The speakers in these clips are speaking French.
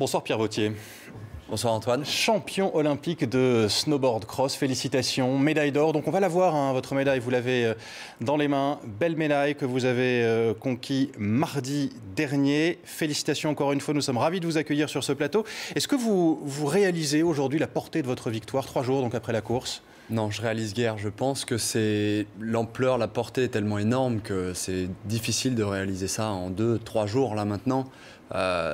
Bonsoir Pierre Vautier. Bonsoir Antoine. Champion olympique de snowboard cross, félicitations, médaille d'or. Donc on va la voir, hein, votre médaille, vous l'avez dans les mains. Belle médaille que vous avez conquis mardi dernier. Félicitations encore une fois, nous sommes ravis de vous accueillir sur ce plateau. Est-ce que vous réalisez aujourd'hui la portée de votre victoire, 3 jours donc après la course ? Non, je réalise guère. Je pense que c'est l'ampleur, la portée est tellement énorme que c'est difficile de réaliser ça en 2-3 jours là maintenant.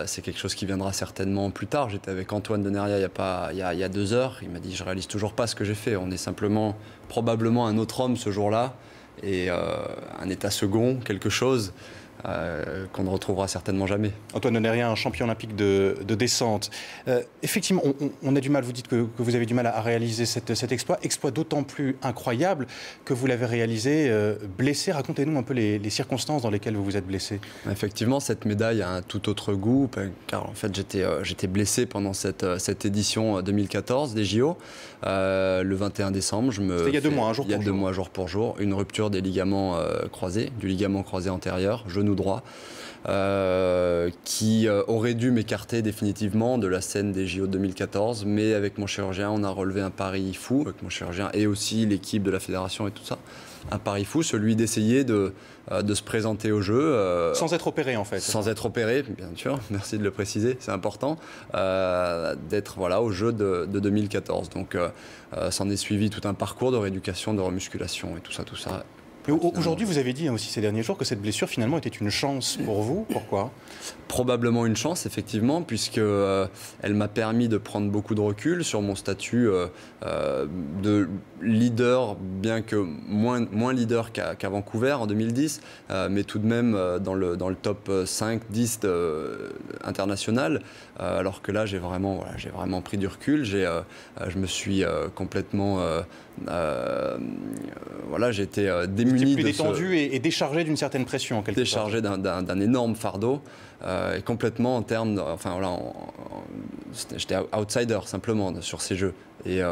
C'est quelque chose qui viendra certainement plus tard. J'étais avec Antoine Deneria il y a 2 heures. Il m'a dit « je réalise toujours pas ce que j'ai fait ». On est simplement, probablement un autre homme ce jour-là et un état second, quelque chose qu'on ne retrouvera certainement jamais. Antoine Deneria, un champion olympique de descente. Effectivement, on a du mal, vous dites que vous avez du mal à réaliser cet exploit. Exploit d'autant plus incroyable que vous l'avez réalisé blessé. Racontez-nous un peu les circonstances dans lesquelles vous vous êtes blessé. Effectivement, cette médaille a un tout autre goût, car en fait j'étais blessé pendant cette édition 2014 des JO. Le 21 décembre, C'était il y a 2 mois, jour pour jour. Il y a 2 mois, jour pour jour. Une rupture des ligaments croisés, du ligament croisé antérieur, genou droit, qui aurait dû m'écarter définitivement de la scène des JO 2014, mais avec mon chirurgien, on a relevé un pari fou, avec mon chirurgien et aussi l'équipe de la fédération et tout ça. Un pari fou, celui d'essayer de se présenter au jeu. Sans être opéré en fait. Sans être opéré, bien sûr, merci de le préciser, c'est important, d'être voilà, au jeu de 2014. Donc s'en est suivi tout un parcours de rééducation, de remusculation et tout ça. Aujourd'hui, vous avez dit aussi ces derniers jours que cette blessure finalement était une chance pour vous. Pourquoi ? Probablement une chance, effectivement, puisque elle m'a permis de prendre beaucoup de recul sur mon statut de leader, bien que moins leader qu'à Vancouver en 2010, mais tout de même dans le top 5-10 international, alors que là j'ai vraiment pris du recul, je me suis complètement j'ai été démuni. Plus détendu et déchargé d'une certaine pression en quelque sorte. Déchargé d'un énorme fardeau et complètement en termes, j'étais outsider simplement sur ces jeux et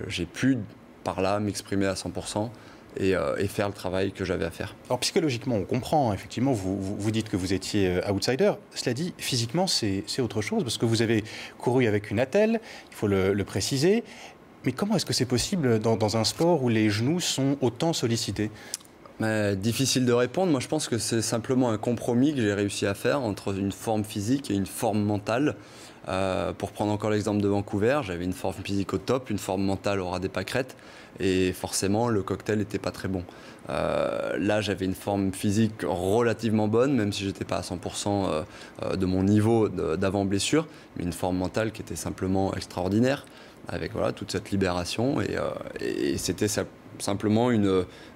j'ai pu par là m'exprimer à 100% et faire le travail que j'avais à faire. Alors psychologiquement on comprend, effectivement vous dites que vous étiez outsider, cela dit physiquement c'est autre chose parce que vous avez couru avec une attelle, il faut le préciser. Mais comment est-ce que c'est possible dans un sport où les genoux sont autant sollicités ? Difficile de répondre. Moi, je pense que c'est simplement un compromis que j'ai réussi à faire entre une forme physique et une forme mentale. Pour prendre encore l'exemple de Vancouver, j'avais une forme physique au top, une forme mentale au ras des pâquerettes. Et forcément, le cocktail n'était pas très bon. Là, j'avais une forme physique relativement bonne, même si je n'étais pas à 100% de mon niveau d'avant blessure, mais une forme mentale qui était simplement extraordinaire, avec toute cette libération. Et c'était simplement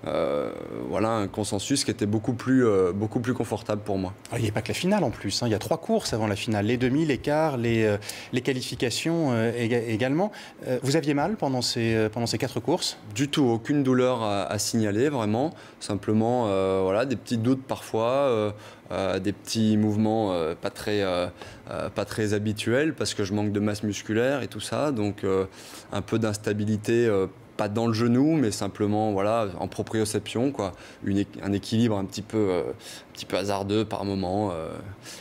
un consensus qui était beaucoup plus confortable pour moi. Il n'y a pas que la finale en plus, hein. Il y a 3 courses avant la finale, les demi, les quarts, les qualifications également. Vous aviez mal pendant ces 4 courses ? Du tout, aucune douleur à signaler vraiment, simplement des petits doutes parfois, des petits mouvements pas très habituels parce que je manque de masse musculaire et tout ça, donc un peu d'instabilité, pas dans le genou, mais simplement en proprioception, quoi. Un équilibre un petit peu hasardeux par moment,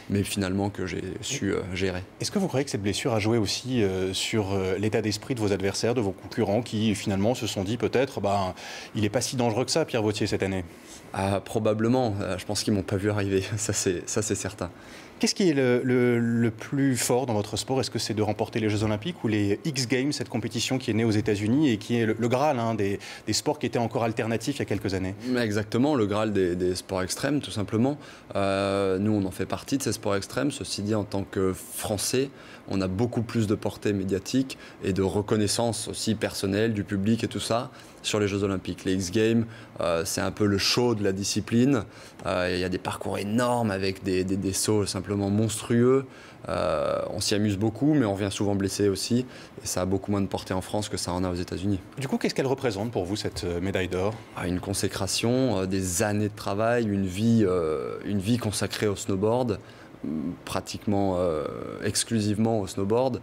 mais finalement que j'ai su gérer. Est-ce que vous croyez que cette blessure a joué aussi sur l'état d'esprit de vos adversaires, de vos concurrents, qui finalement se sont dit peut-être il n'est pas si dangereux que ça, Pierre Vautier, cette année ? Probablement, je pense qu'ils ne m'ont pas vu arriver, ça c'est certain. Qu'est-ce qui est le plus fort dans votre sport ? Est-ce que c'est de remporter les Jeux Olympiques ou les X Games, cette compétition qui est née aux États-Unis et qui est le Graal des sports qui étaient encore alternatifs il y a quelques années ? Exactement, le Graal des sports extrêmes, tout simplement. Nous, on en fait partie de ces sports extrêmes. Ceci dit, en tant que Français, on a beaucoup plus de portée médiatique et de reconnaissance aussi personnelle du public et tout ça sur les Jeux Olympiques. Les X Games, c'est un peu le show de la discipline. Il y a des parcours énormes avec des sauts simplement monstrueux. On s'y amuse beaucoup, mais on revient souvent blessé aussi. Et ça a beaucoup moins de portée en France que ça en a aux États-Unis. Du coup, qu'est-ce qu'elle représente pour vous, cette médaille d'or ? Une consécration, des années de travail, une vie consacrée au snowboard, pratiquement exclusivement au snowboard.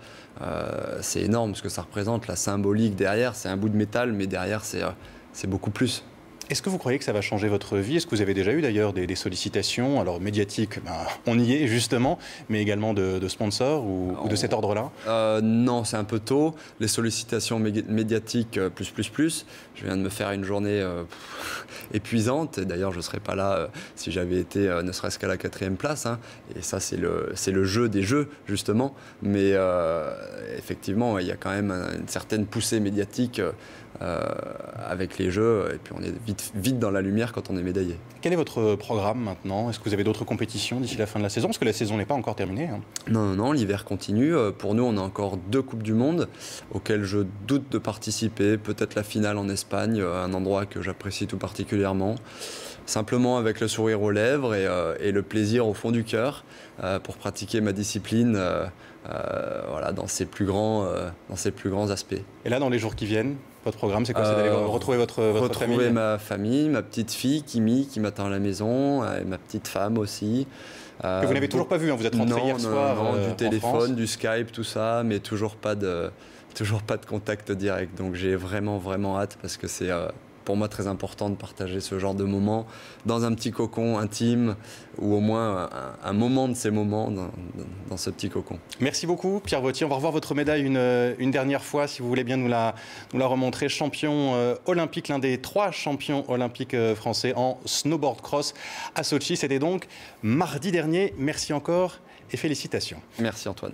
C'est énorme ce que ça représente, la symbolique derrière. C'est un bout de métal, mais derrière, c'est beaucoup plus. Est-ce que vous croyez que ça va changer votre vie? Est-ce que vous avez déjà eu d'ailleurs des sollicitations, alors médiatiques, on y est justement, mais également de sponsors ou de cet ordre-là? Non, c'est un peu tôt. Les sollicitations médiatiques, plus. Je viens de me faire une journée épuisante. D'ailleurs, je ne serais pas là si j'avais été ne serait-ce qu'à la 4e place. Hein. Et ça, c'est le jeu des jeux, justement. Mais effectivement, il y a quand même une certaine poussée médiatique avec les jeux. Et puis, on est vite dans la lumière quand on est médaillé. Quel est votre programme maintenant? Est-ce que vous avez d'autres compétitions d'ici la fin de la saison? Parce que la saison n'est pas encore terminée. Hein. Non, l'hiver continue. Pour nous, on a encore 2 Coupes du Monde auxquelles je doute de participer. Peut-être la finale en Espagne, un endroit que j'apprécie tout particulièrement. Simplement avec le sourire aux lèvres et le plaisir au fond du cœur pour pratiquer ma discipline voilà, dans ses plus grands aspects. Et là, dans les jours qui viennent, votre programme, c'est quoi? C'est d'aller retrouver votre famille? Retrouver ma famille, ma petite fille, Kimi, qui m'attend à la maison, et ma petite femme aussi. Que vous n'avez toujours pas vu, hein. Vous êtes rentré hier soir du en téléphone, France. du Skype, tout ça, mais toujours pas de contact direct. Donc j'ai vraiment hâte parce que c'est pour moi très important de partager ce genre de moments dans un petit cocon intime ou au moins un moment de ces moments dans ce petit cocon. Merci beaucoup Pierre Vautier. On va revoir votre médaille une dernière fois si vous voulez bien nous la remontrer. Champion olympique, l'un des 3 champions olympiques français en snowboard cross à Sochi. C'était donc mardi dernier. Merci encore et félicitations. Merci Antoine.